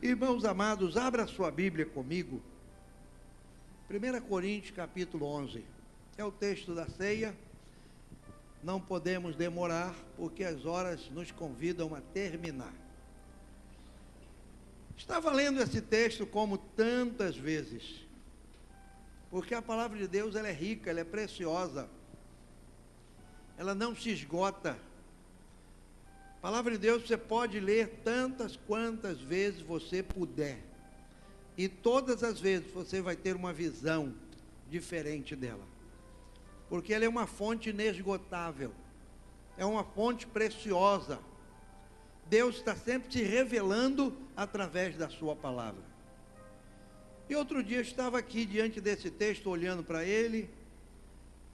Irmãos amados, abra a sua Bíblia comigo. 1 Coríntios capítulo 11. É o texto da ceia. Não podemos demorar, porque as horas nos convidam a terminar. Estava lendo esse texto como tantas vezes, porque a palavra de Deus ela é rica, ela é preciosa, ela não se esgota. A palavra de Deus você pode ler tantas quantas vezes você puder, e todas as vezes você vai ter uma visão diferente dela, porque ela é uma fonte inesgotável, é uma fonte preciosa. Deus está sempre se revelando através da sua palavra. E outro dia eu estava aqui diante desse texto, olhando para ele,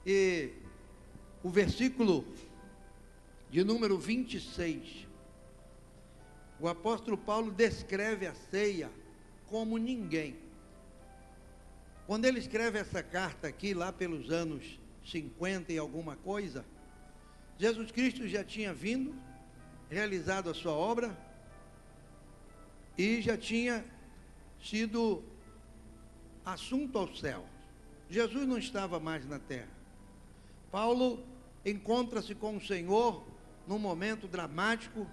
e o versículo de número 26, o apóstolo Paulo descreve a ceia como ninguém. Quando ele escreve essa carta aqui, lá pelos anos 50 e alguma coisa, Jesus Cristo já tinha vindo, realizado a sua obra, e já tinha sido assunto ao céu. Jesus não estava mais na terra. Paulo encontra-se com o Senhor num momento dramático,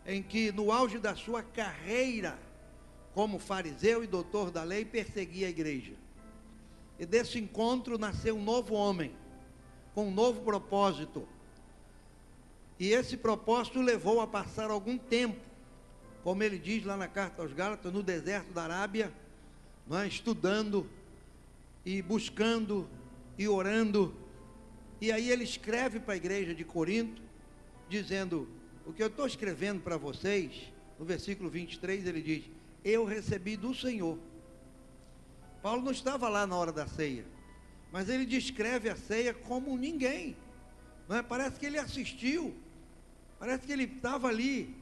em que no auge da sua carreira como fariseu e doutor da lei, perseguia a igreja. E desse encontro nasceu um novo homem, com um novo propósito. E esse propósito o levou a passar algum tempo, como ele diz lá na carta aos Gálatas, no deserto da Arábia, estudando e buscando e orando. E aí ele escreve para a igreja de Corinto, dizendo: o que eu estou escrevendo para vocês, no versículo 23 ele diz: eu recebi do Senhor. Paulo não estava lá na hora da ceia, mas ele descreve a ceia como ninguém, Parece que ele assistiu, parece que ele estava ali,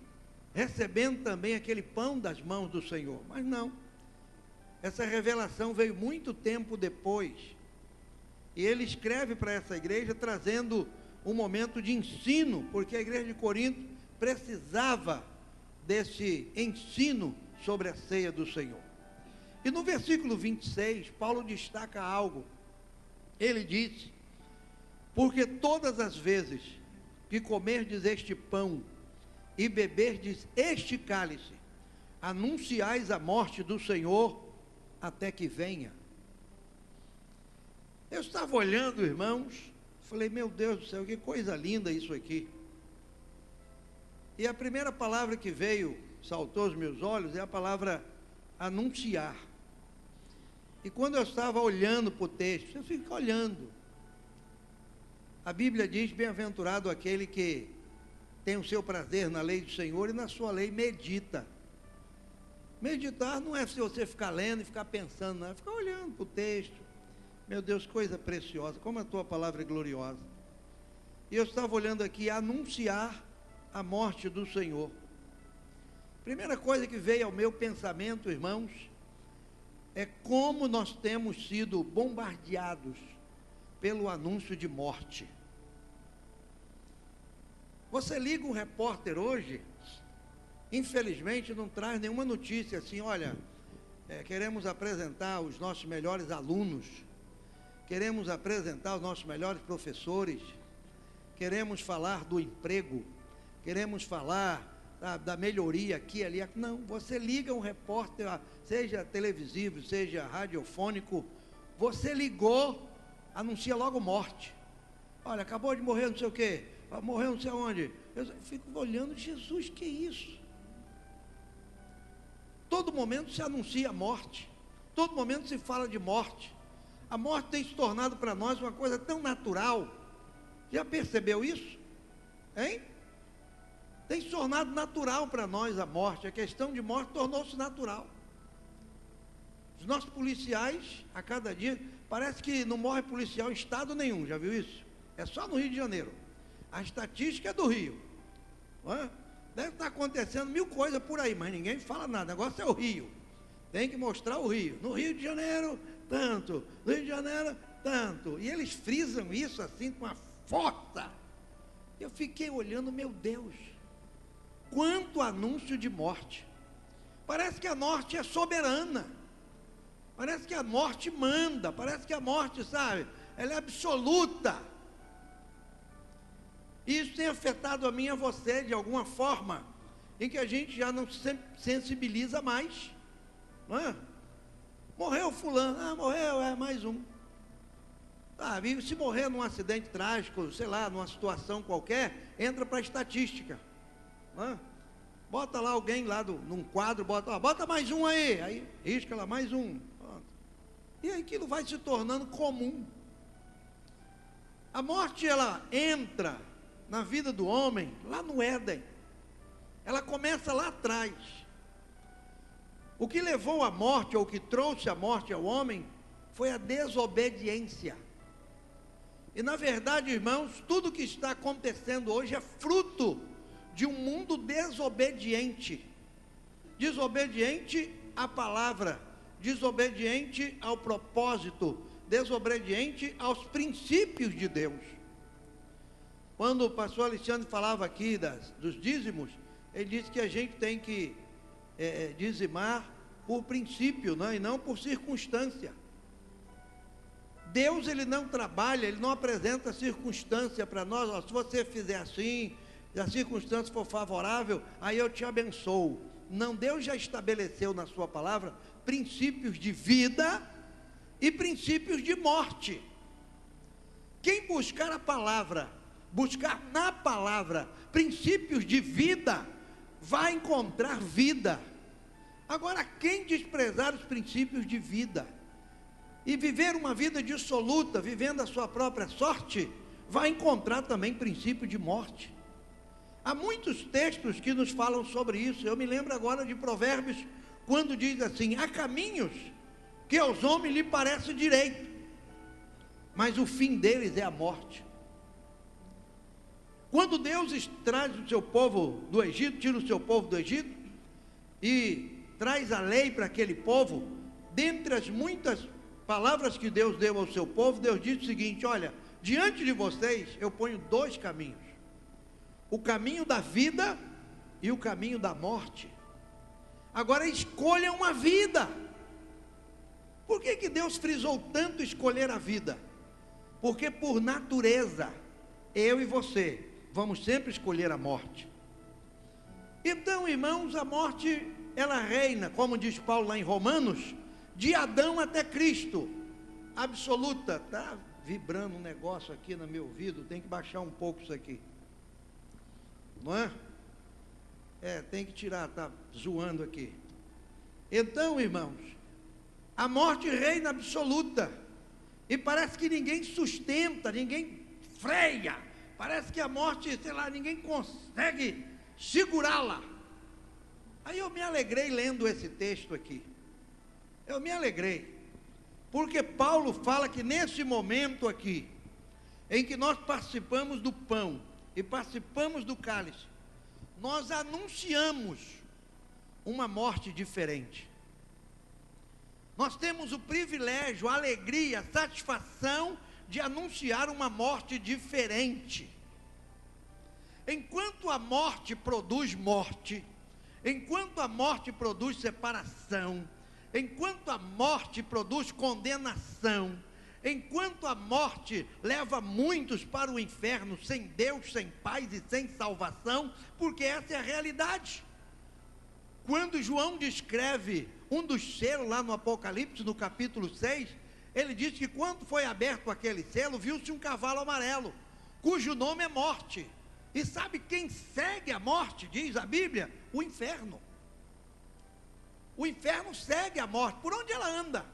recebendo também aquele pão das mãos do Senhor, mas não. Essa revelação veio muito tempo depois, e ele escreve para essa igreja, trazendo um momento de ensino, porque a igreja de Corinto precisava desse ensino sobre a ceia do Senhor. E no versículo 26, Paulo destaca algo. Ele disse: porque todas as vezes que comerdes este pão e beberdes este cálice, anunciais a morte do Senhor até que venha. Eu estava olhando, irmãos, falei: meu Deus do céu, que coisa linda isso aqui. E a primeira palavra que veio, saltou aos meus olhos, é a palavra anunciar. E quando eu estava olhando para o texto, eu fico olhando. A Bíblia diz: bem-aventurado aquele que tem o seu prazer na lei do Senhor e na sua lei medita. Meditar não é se você ficar lendo e ficar pensando, não, é ficar olhando para o texto. Meu Deus, coisa preciosa, como a tua palavra é gloriosa. E eu estava olhando aqui: anunciar a morte do Senhor. Primeira coisa que veio ao meu pensamento, irmãos, é como nós temos sido bombardeados pelo anúncio de morte. Você liga um repórter hoje, infelizmente não traz nenhuma notícia assim: olha, queremos apresentar os nossos melhores alunos, queremos apresentar os nossos melhores professores, queremos falar do emprego, queremos falar da melhoria aqui e ali. Não, você liga um repórter, seja televisivo, seja radiofônico, você ligou, anuncia logo morte. Olha, acabou de morrer não sei o quê, morreu não sei onde. Eu fico olhando: Jesus, que isso? Todo momento se anuncia morte, todo momento se fala de morte. A morte tem se tornado para nós uma coisa tão natural. Já percebeu isso? Hein? Tem se tornado natural para nós a morte. A questão de morte tornou-se natural. Os nossos policiais, a cada dia, parece que não morre policial em estado nenhum, já viu isso? É só no Rio de Janeiro. A estatística é do Rio, não é? Deve estar acontecendo mil coisas por aí, mas ninguém fala nada. O negócio é o Rio, tem que mostrar o Rio. No Rio de Janeiro, tanto. No Rio de Janeiro, tanto. E eles frisam isso assim com a força. Eu fiquei olhando: meu Deus, quanto anúncio de morte. Parece que a morte é soberana. Parece que a morte manda. Parece que a morte, sabe, ela é absoluta. Isso tem afetado a mim e a você de alguma forma, em que a gente já não se sensibiliza mais. Não é? Morreu fulano, morreu, é mais um. Sabe, se morrer num acidente trágico, sei lá, numa situação qualquer, entra para a estatística. Não é? Bota lá alguém lá num quadro, bota mais um aí risca lá mais um. Pronto. E aquilo vai se tornando comum. A morte, ela entra na vida do homem lá no Éden. Ela começa lá atrás. O que levou à morte, ou o que trouxe a morte ao homem, foi a desobediência. E na verdade, irmãos, tudo que está acontecendo hoje é fruto de um mundo desobediente. Desobediente à palavra, desobediente ao propósito, desobediente aos princípios de Deus. Quando o pastor Alexandre falava aqui dos dízimos, ele disse que a gente tem que dizimar por princípio, né, e não por circunstância. Deus, ele não trabalha, ele não apresenta circunstância para nós. Se você fizer assim, se a circunstância for favorável, aí eu te abençoo. Não, Deus já estabeleceu na sua palavra princípios de vida e princípios de morte. Quem buscar a palavra, buscar na palavra princípios de vida, vai encontrar vida. Agora, quem desprezar os princípios de vida e viver uma vida dissoluta, vivendo a sua própria sorte, vai encontrar também princípio de morte. Há muitos textos que nos falam sobre isso. Eu me lembro agora de Provérbios, quando diz assim: há caminhos que aos homens lhe parece direito, mas o fim deles é a morte. Quando Deus traz o seu povo do Egito, tira o seu povo do Egito e traz a lei para aquele povo, dentre as muitas palavras que Deus deu ao seu povo, Deus diz o seguinte: olha, diante de vocês eu ponho dois caminhos, o caminho da vida e o caminho da morte. Agora escolham a vida. Por que Deus frisou tanto escolher a vida? Porque por natureza, eu e você vamos sempre escolher a morte. Então, irmãos, a morte, ela reina, como diz Paulo lá em Romanos, de Adão até Cristo, absoluta. Está vibrando um negócio aqui no meu ouvido, tem que baixar um pouco isso aqui, não é? Tem que tirar, está zoando aqui. Então, irmãos, a morte reina absoluta, e parece que ninguém sustenta, ninguém freia, parece que a morte, sei lá, ninguém consegue segurá-la. Aí eu me alegrei lendo esse texto aqui, eu me alegrei, porque Paulo fala que nesse momento aqui, em que nós participamos do pão e participamos do cálice, nós anunciamos uma morte diferente. Nós temos o privilégio, a alegria, a satisfação de anunciar uma morte diferente. Enquanto a morte produz morte, enquanto a morte produz separação, enquanto a morte produz condenação, enquanto a morte leva muitos para o inferno, sem Deus, sem paz e sem salvação, porque essa é a realidade. Quando João descreve um dos selos lá no Apocalipse, no capítulo 6, ele diz que quando foi aberto aquele selo, viu-se um cavalo amarelo, cujo nome é morte. E sabe quem segue a morte, diz a Bíblia? O inferno. O inferno segue a morte, por onde ela anda,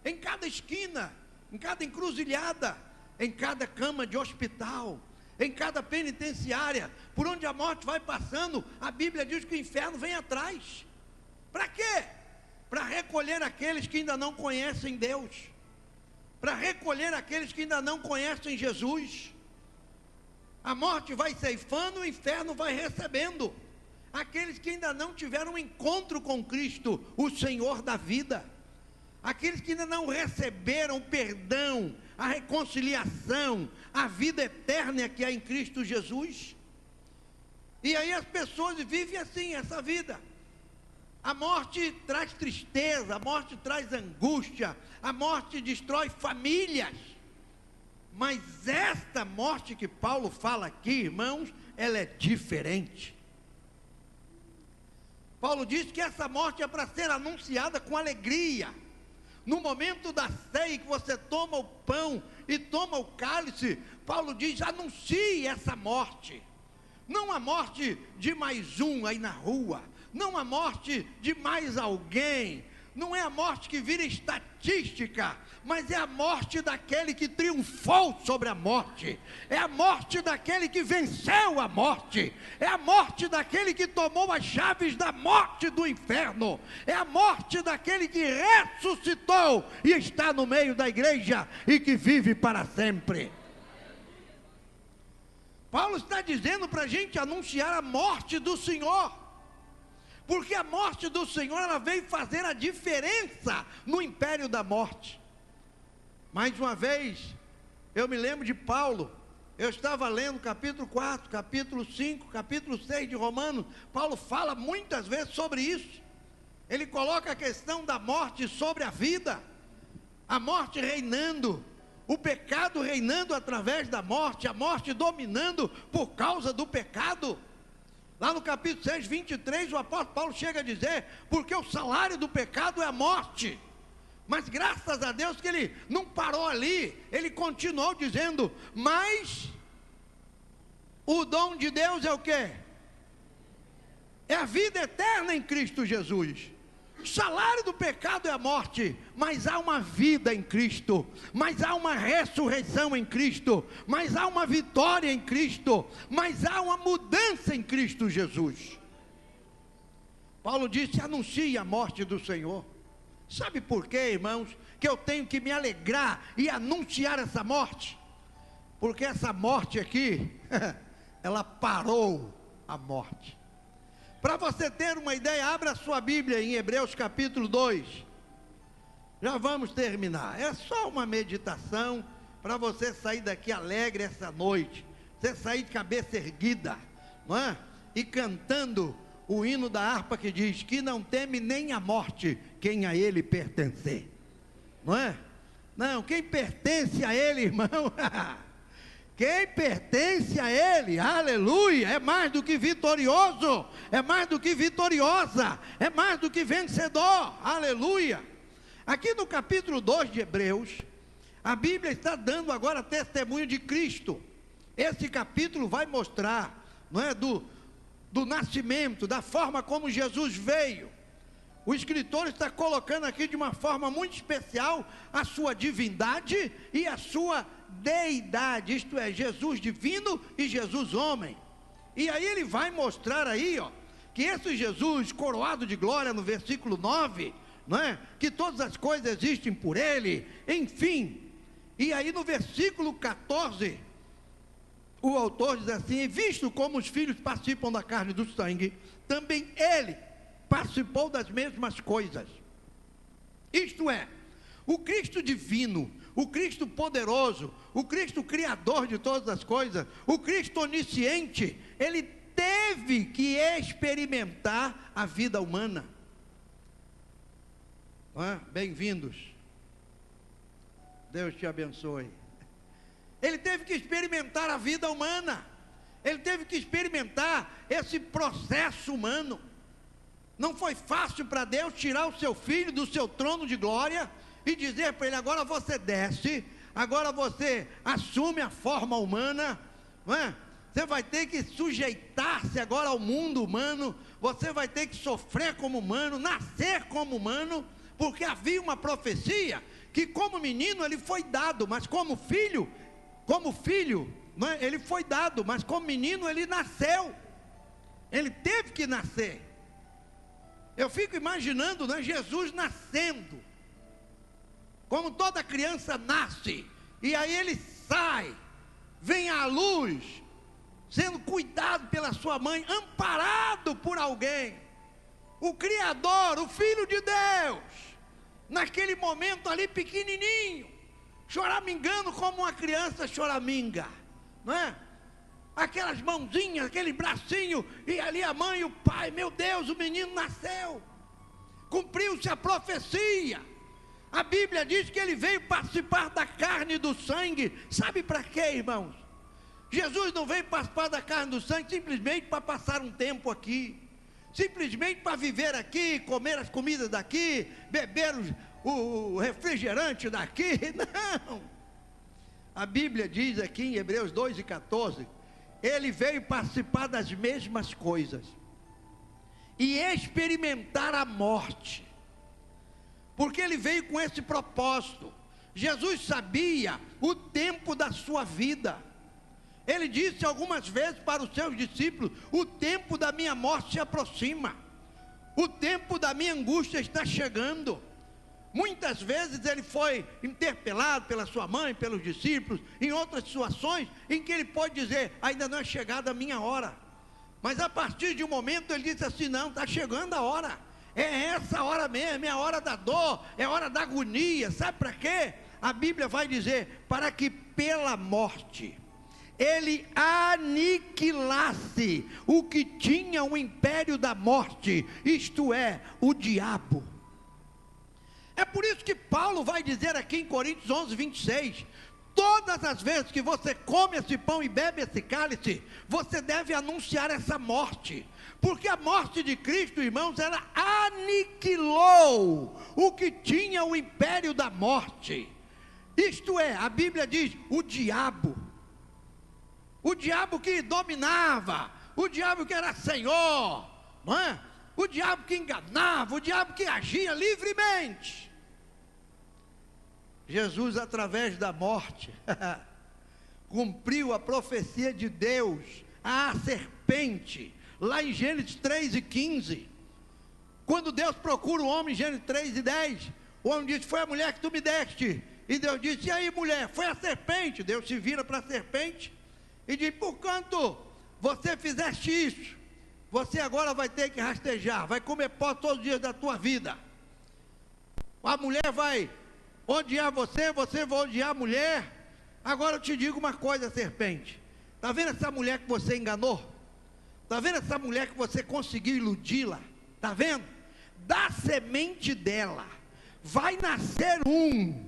em cada esquina, em cada encruzilhada, em cada cama de hospital, em cada penitenciária, por onde a morte vai passando, a Bíblia diz que o inferno vem atrás. Para quê? Para recolher aqueles que ainda não conhecem Deus, para recolher aqueles que ainda não conhecem Jesus. A morte vai ceifando, o inferno vai recebendo aqueles que ainda não tiveram um encontro com Cristo, o Senhor da vida, aqueles que ainda não receberam o perdão, a reconciliação, a vida eterna que há em Cristo Jesus. E aí as pessoas vivem assim, essa vida, A morte traz tristeza, a morte traz angústia, a morte destrói famílias. Mas esta morte que Paulo fala aqui, irmãos, ela é diferente. Paulo diz que essa morte é para ser anunciada com alegria. No momento da ceia, que você toma o pão e toma o cálice, Paulo diz: anuncie essa morte. Não a morte de mais um aí na rua, não a morte de mais alguém, não é a morte que vira estatística, mas é a morte daquele que triunfou sobre a morte, é a morte daquele que venceu a morte, é a morte daquele que tomou as chaves da morte do inferno, é a morte daquele que ressuscitou e está no meio da igreja e que vive para sempre. Paulo está dizendo para a gente anunciar a morte do Senhor, porque a morte do Senhor, ela veio fazer a diferença no império da morte. Mais uma vez, eu me lembro de Paulo, eu estava lendo capítulo 4, capítulo 5, capítulo 6 de Romanos. Paulo fala muitas vezes sobre isso. Ele coloca a questão da morte sobre a vida, a morte reinando, o pecado reinando através da morte, a morte dominando por causa do pecado. Lá no capítulo 6, 23, o apóstolo Paulo chega a dizer: porque o salário do pecado é a morte. Mas graças a Deus que ele não parou ali, ele continuou dizendo: mas o dom de Deus é o quê? É a vida eterna em Cristo Jesus. O salário do pecado é a morte, mas há uma vida em Cristo, mas há uma ressurreição em Cristo, mas há uma vitória em Cristo, mas há uma mudança em Cristo Jesus. Paulo disse: anuncie a morte do Senhor. Sabe por quê, irmãos, que eu tenho que me alegrar e anunciar essa morte? Porque essa morte aqui, ela parou a morte. Para você ter uma ideia, abra a sua Bíblia em Hebreus capítulo 2. Já vamos terminar. É só uma meditação para você sair daqui alegre essa noite. Você sair de cabeça erguida, não é? E cantando o hino da harpa que diz: que não teme nem a morte quem a ele pertencer. Não é? Não, quem pertence a ele, irmão, quem pertence a ele, aleluia, é mais do que vitorioso, é mais do que vitoriosa, é mais do que vencedor, aleluia. Aqui no capítulo 2 de Hebreus, a Bíblia está dando agora testemunho de Cristo. Esse capítulo vai mostrar, não é, do nascimento, da forma como Jesus veio. O escritor está colocando aqui de uma forma muito especial a sua divindade e a sua deidade, isto é, Jesus divino e Jesus homem. E aí ele vai mostrar aí, ó, que esse Jesus coroado de glória no versículo 9, não é? Que todas as coisas existem por ele, enfim. E aí no versículo 14, o autor diz assim: visto como os filhos participam da carne e do sangue, também ele participou das mesmas coisas. Isto é, o Cristo divino, o Cristo poderoso, o Cristo criador de todas as coisas, o Cristo onisciente, ele teve que experimentar a vida humana. Bem-vindos, Deus te abençoe. Ele teve que experimentar a vida humana, ele teve que experimentar esse processo humano. Não foi fácil para Deus tirar o seu filho do seu trono de glória e dizer para ele: agora você desce, agora você assume a forma humana, não é? Você vai ter que sujeitar-se agora ao mundo humano, você vai ter que sofrer como humano, nascer como humano, porque havia uma profecia que como menino ele foi dado, mas como filho, não é? Ele foi dado, mas como menino ele nasceu, ele teve que nascer. Eu fico imaginando, né, Jesus nascendo, como toda criança nasce, e aí ele sai, vem à luz, sendo cuidado pela sua mãe, amparado por alguém, o Criador, o Filho de Deus, naquele momento ali pequenininho, choramingando como uma criança choraminga, não é? Aquelas mãozinhas, aquele bracinho, e ali a mãe e o pai: meu Deus, o menino nasceu. cumpriu-se a profecia. A Bíblia diz que ele veio participar da carne e do sangue. Sabe para quê, irmãos? Jesus não veio participar da carne e do sangue simplesmente para passar um tempo aqui, simplesmente para viver aqui, comer as comidas daqui, beber o refrigerante daqui. Não. A Bíblia diz aqui em Hebreus 2:14, ele veio participar das mesmas coisas e experimentar a morte, porque ele veio com esse propósito. Jesus sabia o tempo da sua vida. Ele disse algumas vezes para os seus discípulos: o tempo da minha morte se aproxima, o tempo da minha angústia está chegando. Muitas vezes ele foi interpelado pela sua mãe, pelos discípulos, em outras situações em que ele pode dizer: ainda não é chegada a minha hora. Mas a partir de um momento ele disse assim: não, está chegando a hora, é essa hora mesmo, é a hora da dor, é a hora da agonia. Sabe para quê? A Bíblia vai dizer: para que pela morte ele aniquilasse o que tinha o império da morte, isto é, o diabo. É por isso que Paulo vai dizer aqui em Coríntios 11:26, todas as vezes que você come esse pão e bebe esse cálice, você deve anunciar essa morte, porque a morte de Cristo, irmãos, ela aniquilou o que tinha o império da morte, isto é, a Bíblia diz, o diabo que dominava, o diabo que era senhor, não é? O diabo que enganava, o diabo que agia livremente. Jesus, através da morte, cumpriu a profecia de Deus à serpente, lá em Gênesis 3:15, quando Deus procura o homem, em Gênesis 3:10, o homem disse: foi a mulher que tu me deste, e Deus disse: e aí mulher, foi a serpente. Deus se vira para a serpente e diz: porquanto você fizeste isso, você agora vai ter que rastejar, vai comer pó todos os dias da tua vida. A mulher vai odiar você, você vai odiar a mulher. Agora eu te digo uma coisa, serpente, está vendo essa mulher que você enganou? Está vendo essa mulher que você conseguiu iludi-la? Está vendo? Da semente dela vai nascer um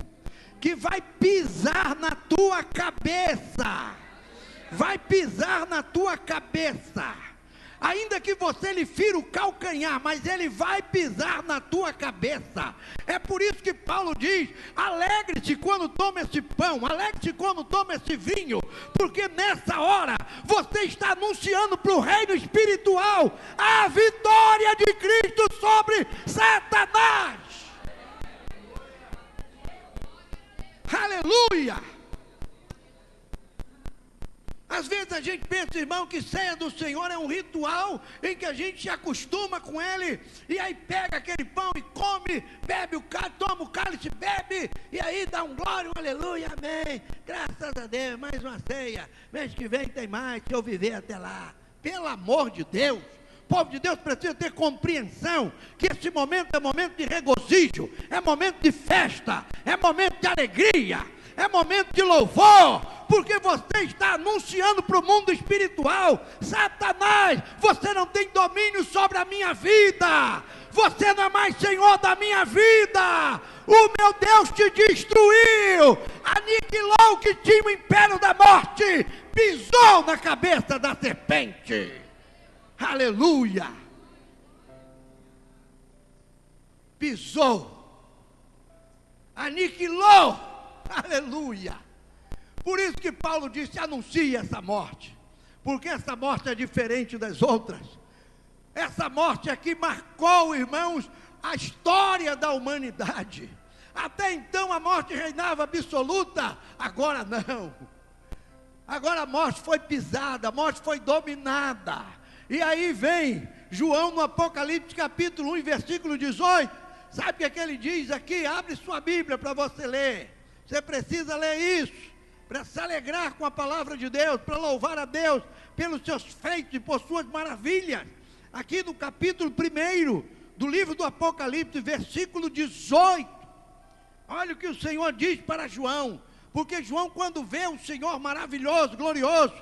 que vai pisar na tua cabeça, vai pisar na tua cabeça, ainda que você lhe fira o calcanhar, mas ele vai pisar na tua cabeça. É por isso que Paulo diz: alegre-se quando toma esse pão, alegre-se quando toma esse vinho, porque nessa hora você está anunciando para o reino espiritual a vitória de Cristo sobre Satanás. Aleluia! Às vezes a gente pensa, irmão, que ceia do Senhor é um ritual em que a gente se acostuma com ele, e aí pega aquele pão e come, bebe o cálice, toma o cálice, bebe, e aí dá um glória, um aleluia, amém, graças a Deus, mais uma ceia, mês que vem tem mais, que eu viver até lá. Pelo amor de Deus, o povo de Deus precisa ter compreensão que esse momento é momento de regozijo, é momento de festa, é momento de alegria, é momento de louvor, porque você está anunciando para o mundo espiritual: Satanás, você não tem domínio sobre a minha vida, você não é mais senhor da minha vida, o meu Deus te destruiu, aniquilou o que tinha o império da morte, pisou na cabeça da serpente. Aleluia! Pisou, aniquilou. Aleluia! Por isso que Paulo disse: anuncie essa morte, porque essa morte é diferente das outras. Essa morte aqui marcou, irmãos, a história da humanidade. Até então a morte reinava absoluta, agora não. Agora a morte foi pisada, a morte foi dominada. E aí vem João no Apocalipse capítulo 1, versículo 18. Sabe o que ele diz aqui? Abre sua Bíblia para você ler. Você precisa ler isso, para se alegrar com a palavra de Deus, para louvar a Deus pelos seus feitos e por suas maravilhas. Aqui no capítulo 1 do livro do Apocalipse, versículo 18. Olha o que o Senhor diz para João, porque João, quando vê o Senhor maravilhoso, glorioso,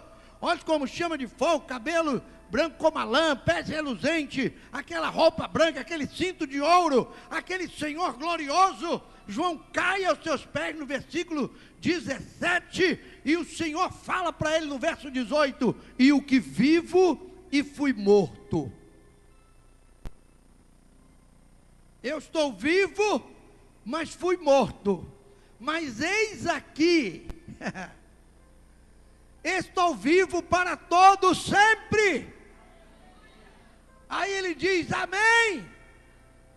olha como chama de fogo, cabelo branco como a lã, pés reluzente, aquela roupa branca, aquele cinto de ouro, aquele Senhor glorioso. João cai aos seus pés no versículo 17, e o Senhor fala para ele no verso 18: e o que vivo e fui morto. Eu estou vivo, mas fui morto. Mas eis aqui, estou vivo para todos sempre. Aí ele diz amém.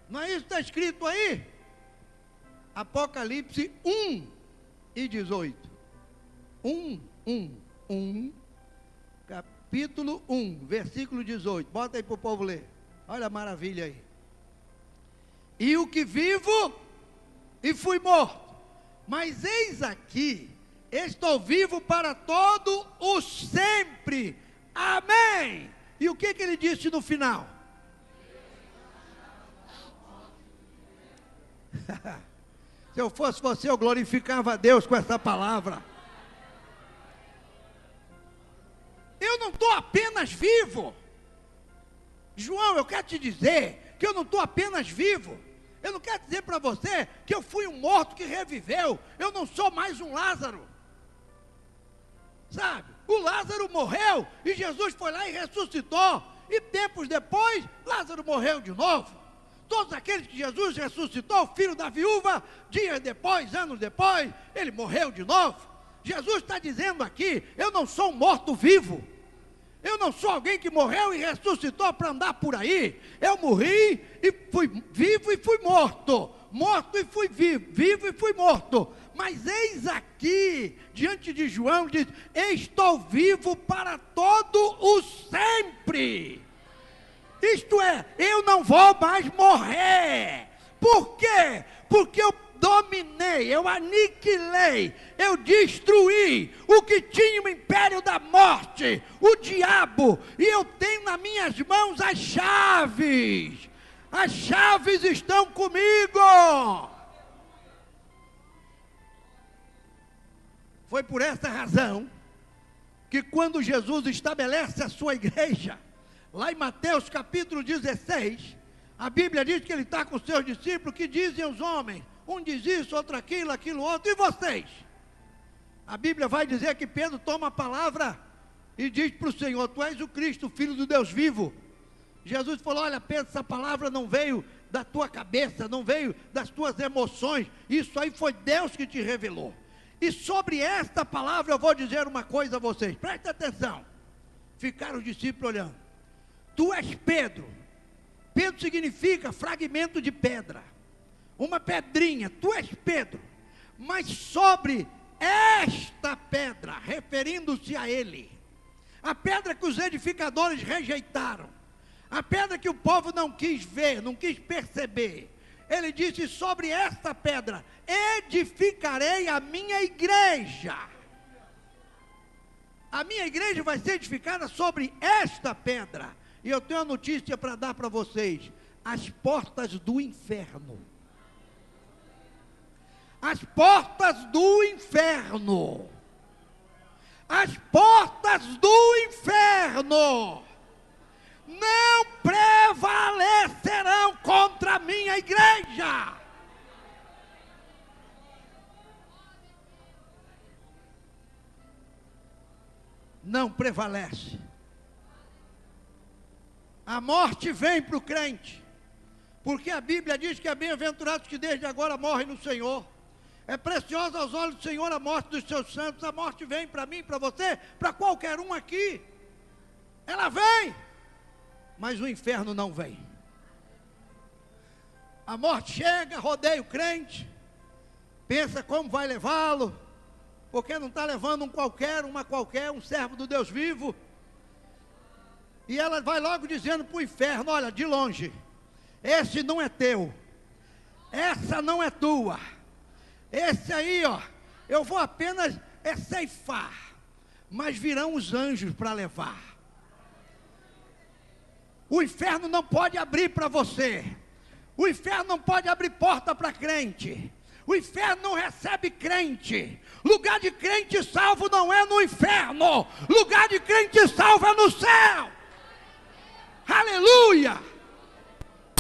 Não é isso que está escrito aí? Apocalipse 1 e 18. 1, capítulo 1, versículo 18. Bota aí para o povo ler. Olha a maravilha aí. E o que vivo e fui morto, mas eis aqui, estou vivo para todo o sempre. Amém. E o que ele disse no final? Se eu fosse você, eu glorificava a Deus com essa palavra. Eu não estou apenas vivo. João, eu quero te dizer que eu não estou apenas vivo. Eu não quero dizer para você que eu fui um morto que reviveu. Eu não sou mais um Lázaro. Sabe? O Lázaro morreu e Jesus foi lá e ressuscitou. E tempos depois, Lázaro morreu de novo. Todos aqueles que Jesus ressuscitou, o filho da viúva, dias depois, anos depois, ele morreu de novo. Jesus está dizendo aqui: eu não sou um morto-vivo. Eu não sou alguém que morreu e ressuscitou para andar por aí. Eu morri e fui vivo e fui morto. Morto e fui vivo, vivo e fui morto. Mas eis aqui, diante de João, diz: estou vivo para todo o sempre. Isto é, eu não vou mais morrer. Por quê? Porque eu dominei, eu aniquilei, eu destruí o que tinha o império da morte, o diabo, e eu tenho nas minhas mãos as chaves. As chaves estão comigo. Foi por essa razão que quando Jesus estabelece a sua igreja, lá em Mateus capítulo 16, a Bíblia diz que ele está com os seus discípulos, que dizem os homens, um diz isso, outro aquilo, aquilo outro, e vocês? A Bíblia vai dizer que Pedro toma a palavra e diz para o Senhor: tu és o Cristo, Filho do Deus vivo. Jesus falou: olha Pedro, essa palavra não veio da tua cabeça, não veio das tuas emoções, isso aí foi Deus que te revelou. E sobre esta palavra eu vou dizer uma coisa a vocês, preste atenção. Ficaram os discípulos olhando. Tu és Pedro. Pedro significa fragmento de pedra, uma pedrinha. Tu és Pedro, mas sobre esta pedra, referindo-se a ele, a pedra que os edificadores rejeitaram, a pedra que o povo não quis ver, não quis perceber, ele disse: sobre esta pedra edificarei a minha igreja. A minha igreja vai ser edificada sobre esta pedra. E eu tenho uma notícia para dar para vocês: as portas do inferno, as portas do inferno, as portas do inferno não prevalecerão contra a minha igreja. Não prevalece. A morte vem para o crente, porque a Bíblia diz que é bem-aventurado que desde agora morrem no Senhor. É preciosa aos olhos do Senhor a morte dos seus santos. A morte vem para mim, para você, para qualquer um aqui. Ela vem, mas o inferno não vem. A morte chega, rodeia o crente, pensa como vai levá-lo, porque não está levando um qualquer, uma qualquer, um servo do Deus vivo. E ela vai logo dizendo para o inferno: olha, de longe, esse não é teu, essa não é tua, esse aí, ó, eu vou apenas ceifar, mas virão os anjos para levar. O inferno não pode abrir para você, o inferno não pode abrir porta para crente, o inferno não recebe crente. Lugar de crente salvo não é no inferno, lugar de crente salvo é no céu. Aleluia!